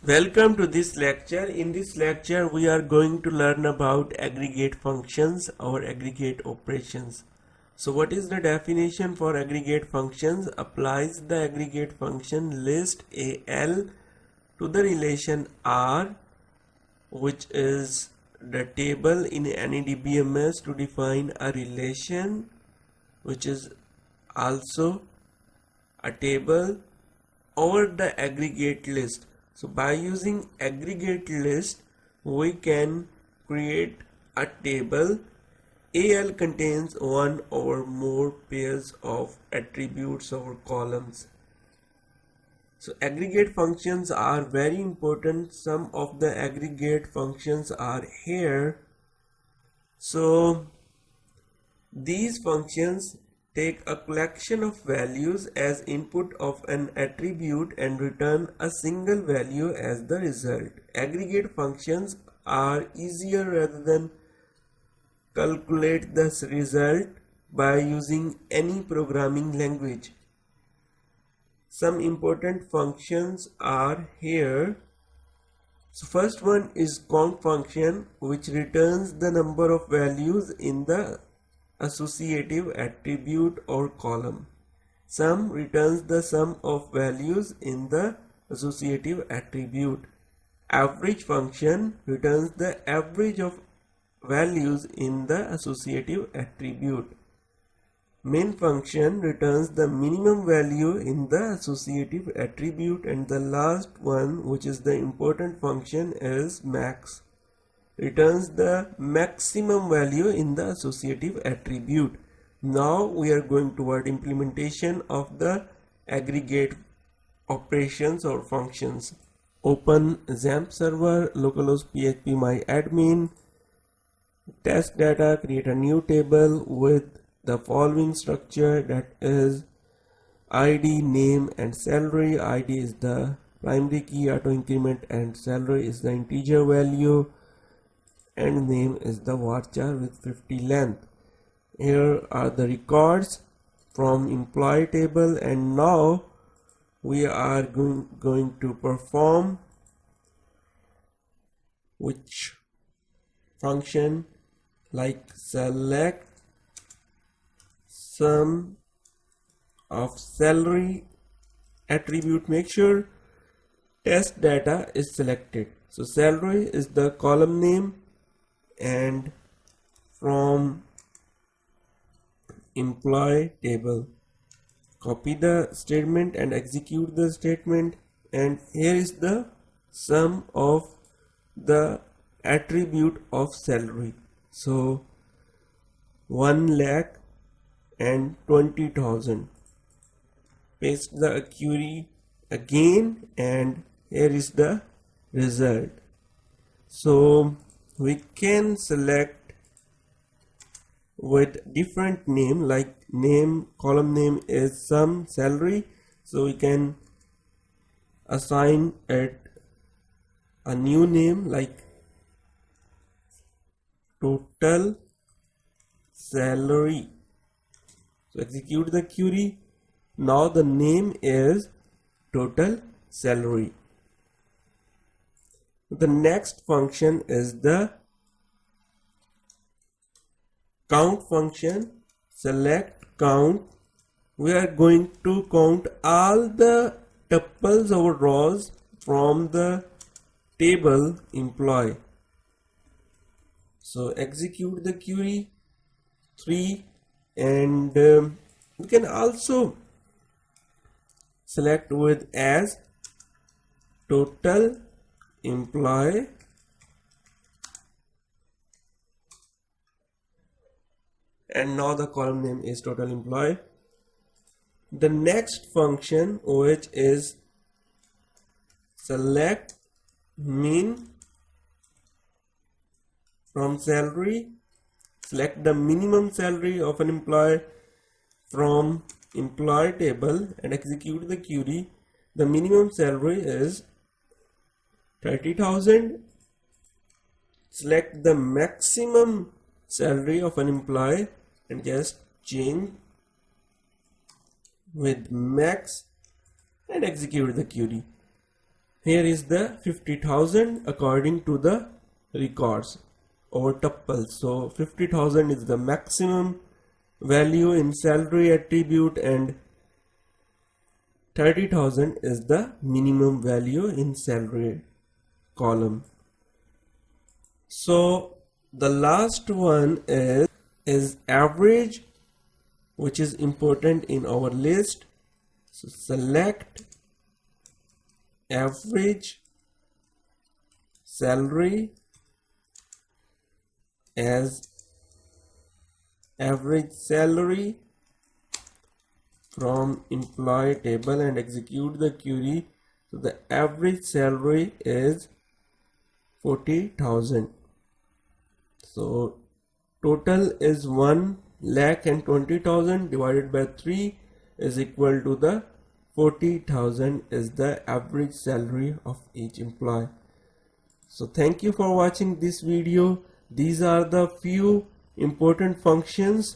Welcome to this lecture. In this lecture, we are going to learn about aggregate functions or aggregate operations. So what is the definition for aggregate functions? Applies the aggregate function list AL to the relation R, which is the table in any DBMS, to define a relation which is also a table or the aggregate list. So by using aggregate list, we can create a table. AL contains one or more pairs of attributes or columns. So aggregate functions are very important. Some of the aggregate functions are here. So these functions take a collection of values as input of an attribute and return a single value as the result. Aggregate functions are easier rather than calculate the result by using any programming language. Some important functions are here. So first one is count function, which returns the number of values in the associative attribute or column. Sum returns the sum of values in the associative attribute. Average function returns the average of values in the associative attribute. Min function returns the minimum value in the associative attribute, and the last one, which is the important function, is max, returns the maximum value in the associative attribute. Now we are going toward implementation of the aggregate operations or functions. Open XAMPP server, localhost php myadmin, test data, create a new table with the following structure, that is ID, name and salary. ID is the primary key, auto increment, and salary is the integer value, and name is the varchar with 50 length. Here are the records from employee table, and now we are going to perform which function, like select sum of salary attribute. Make sure test data is selected. So salary is the column name, and from employee table copy the statement and execute the statement, and here is the sum of the attribute of salary. So 1,20,000. Paste the query again, and here is the result. So we can select with different name, like name, column name is sum salary, so we can assign it a new name like total salary. So execute the query. Now the name is total salary. The next function is the count function. Select count. We are going to count all the tuples or rows from the table employee. So execute the query 3, and we can also select with as total employee, and now the column name is total employee. The next function, which is select min from salary, select the minimum salary of an employee from employee table and execute the query. The minimum salary is 30,000. Select the maximum salary of an employee and just change with max and execute the query. here is the 50,000 according to the records or tuple. So 50,000 is the maximum value in salary attribute and 30,000 is the minimum value in salary column. So the last one is average, which is important in our list. So select average salary as average salary from employee table and execute the query. So the average salary is 40,000. So total is 1,20,000 divided by 3 is equal to the 40,000 is the average salary of each employee. So thank you for watching this video. These are the few important functions